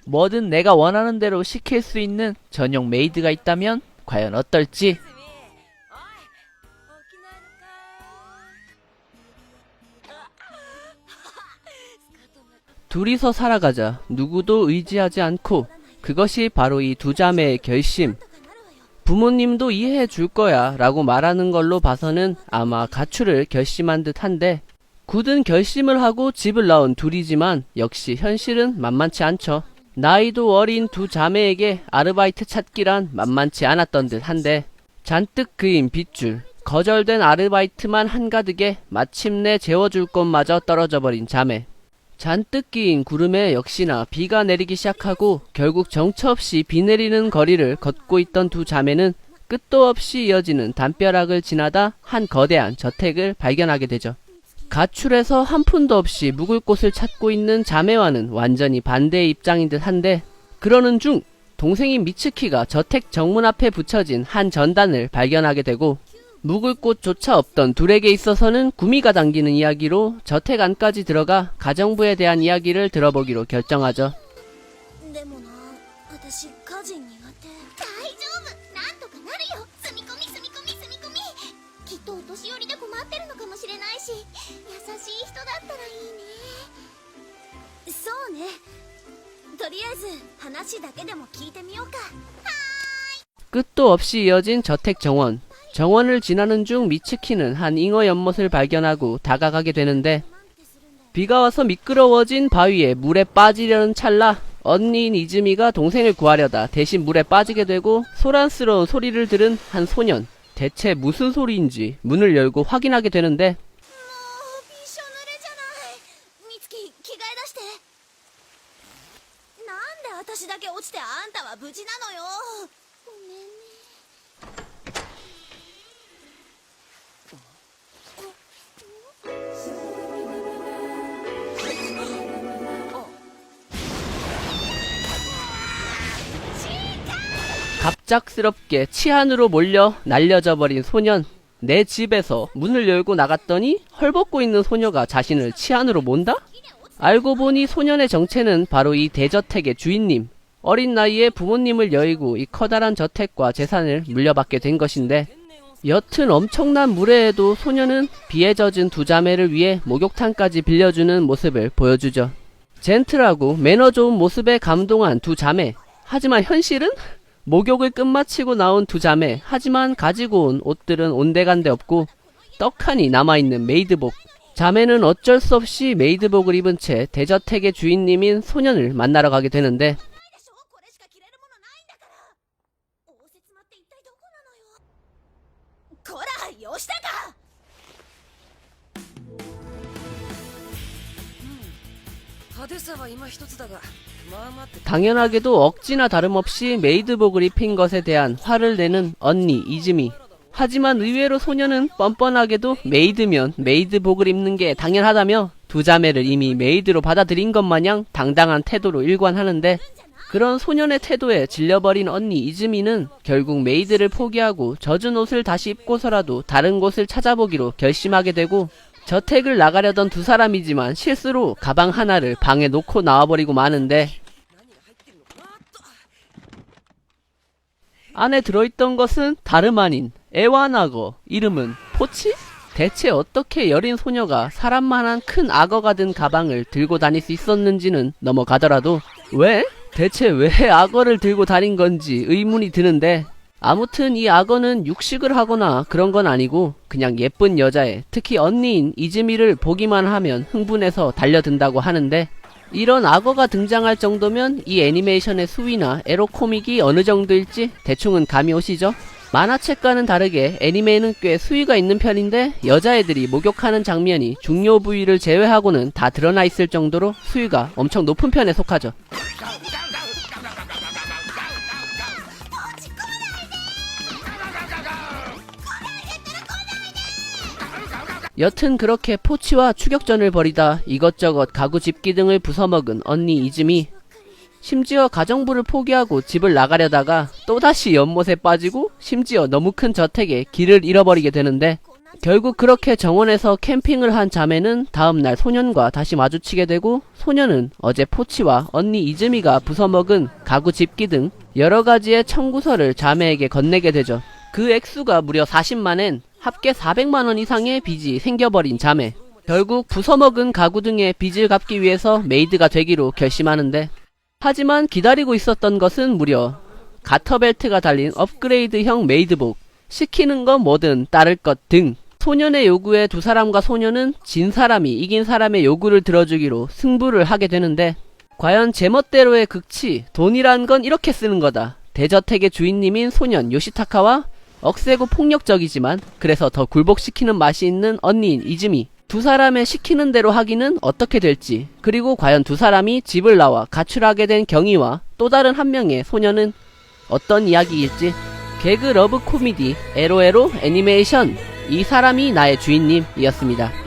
뭐든 내가 원하는 대로 시킬 수 있는 전용 메이드가 있다면 과연 어떨지. 둘이서 살아가자. 누구도 의지하지 않고. 그것이 바로 이 두 자매의 결심. 부모님도 이해해 줄 거야 라고 말하는 걸로 봐서는 아마 가출을 결심한 듯한데, 굳은 결심을 하고 집을 나온 둘이지만 역시 현실은 만만치 않죠. 나이도 어린 두 자매에게 아르바이트 찾기란 만만치 않았던 듯한데, 잔뜩 그인 빗줄, 거절된 아르바이트만 한가득에 마침내 재워줄 것마저 떨어져 버린 자매. 잔뜩 끼인 구름에 역시나 비가 내리기 시작하고 결국 정처 없이 비 내리는 거리를 걷고 있던 두 자매는 끝도 없이 이어지는 담벼락을 지나다 한 거대한 저택을 발견하게 되죠. 가출해서 한 푼도 없이 묵을 곳을 찾고 있는 자매와는 완전히 반대의 입장인 듯한데, 그러는 중 동생인 미츠키가 저택 정문 앞에 붙여진 한 전단을 발견하게 되고, 묵을 곳조차 없던 둘에게 있어서는 구미가 당기는 이야기로 저택 안까지 들어가 가정부에 대한 이야기를 들어보기로 결정하죠. でもな、私家事苦手。大丈夫、なんとかなるよ。住み込み住み込み住み込み。きっとお年寄りで困ってるのかもしれないし、優しい人だったらいいね。そうね。とりあえず話だけでも聞いてみようか。 끝도 없이 이어진 저택 정원. 정원을 지나는 중 미츠키는 한 잉어 연못을 발견하고 다가가게 되는데, 비가 와서 미끄러워진 바위에 물에 빠지려는 찰나 언니인 이즈미가 동생을 구하려다 대신 물에 빠지게 되고, 소란스러운 소리를 들은 한 소년. 대체 무슨 소리인지 문을 열고 확인하게 되는데, もうびしょ濡れじゃない。美月、着替え出して。なんで私だけ落ちてあんたは無事なのよ。ごめんね。 갑작스럽게 치안으로 몰려 날려져 버린 소년. 내 집에서 문을 열고 나갔더니 헐벗고 있는 소녀가 자신을 치안으로 몬다? 알고 보니 소년의 정체는 바로 이 대저택의 주인님. 어린 나이에 부모님을 여의고 이 커다란 저택과 재산을 물려받게 된 것인데, 여튼 엄청난 무례에도 소녀는 비에 젖은 두 자매를 위해 목욕탕까지 빌려주는 모습을 보여주죠. 젠틀하고 매너 좋은 모습에 감동한 두 자매. 하지만 현실은? 목욕을 끝마치고 나온 두 자매. 하지만 가지고 온 옷들은 온데간데 없고 떡하니 남아있는 메이드복. 자매는 어쩔 수 없이 메이드복을 입은 채 대저택의 주인님인 소년을 만나러 가게 되는데, これしか着れるものないんだから。応接間って一体どこなのよ。こら、吉高。 派手さは今一つだが、まあまって 당연하게도 억지나 다름없이 메이드복을 입힌 것에 대한 화를 내는 언니 이즈미. 하지만 의외로 소녀는 뻔뻔하게도 메이드면 메이드복을 입는 게 당연하다며 두 자매를 이미 메이드로 받아들인 것 마냥 당당한 태도로 일관하는데, 그런 소년의 태도에 질려버린 언니 이즈미는 결국 메이드를 포기하고 젖은 옷을 다시 입고서라도 다른 곳을 찾아보기로 결심하게 되고, 저택을 나가려던 두 사람이지만 실수로 가방 하나를 방에 놓고 나와버리고 마는데, 안에 들어있던 것은 다름 아닌 애완악어. 이름은 포치? 대체 어떻게 여린 소녀가 사람만한 큰 악어가 든 가방을 들고 다닐 수 있었는지는 넘어가더라도, 왜? 대체 왜 악어를 들고 다닌 건지 의문이 드는데, 아무튼 이 악어는 육식을 하거나 그런 건 아니고 그냥 예쁜 여자애, 특히 언니인 이즈미를 보기만 하면 흥분해서 달려든다고 하는데, 이런 악어가 등장할 정도면 이 애니메이션의 수위나 에로 코믹이 어느 정도일지 대충은 감이 오시죠? 만화책과는 다르게 애니메는 꽤 수위가 있는 편인데, 여자애들이 목욕하는 장면이 중요 부위를 제외하고는 다 드러나 있을 정도로 수위가 엄청 높은 편에 속하죠. 여튼 그렇게 포치와 추격전을 벌이다 이것저것 가구 집기 등을 부숴먹은 언니 이즈미. 심지어 가정부를 포기하고 집을 나가려다가 또다시 연못에 빠지고 심지어 너무 큰 저택에 길을 잃어버리게 되는데, 결국 그렇게 정원에서 캠핑을 한 자매는 다음날 소년과 다시 마주치게 되고, 소년은 어제 포치와 언니 이즈미가 부숴먹은 가구 집기 등 여러가지의 청구서를 자매에게 건네게 되죠. 그 액수가 무려 40만엔, 합계 400만원 이상의 빚이 생겨버린 자매. 결국 부숴먹은 가구 등의 빚을 갚기 위해서 메이드가 되기로 결심하는데, 하지만 기다리고 있었던 것은 무려 가터벨트가 달린 업그레이드형 메이드복, 시키는 건 뭐든 따를 것 등. 소년의 요구에 두 사람과 소년은 진 사람이 이긴 사람의 요구를 들어주기로 승부를 하게 되는데, 과연 제멋대로의 극치, 돈이란 건 이렇게 쓰는 거다. 대저택의 주인님인 소년 요시타카와 억세고 폭력적이지만 그래서 더 굴복시키는 맛이 있는 언니인 이즈미, 두 사람의 시키는 대로 하기는 어떻게 될지, 그리고 과연 두 사람이 집을 나와 가출하게 된 경위와 또 다른 한 명의 소년은 어떤 이야기일지. 개그 러브 코미디 에로에로 애니메이션 이 사람이 나의 주인님이었습니다.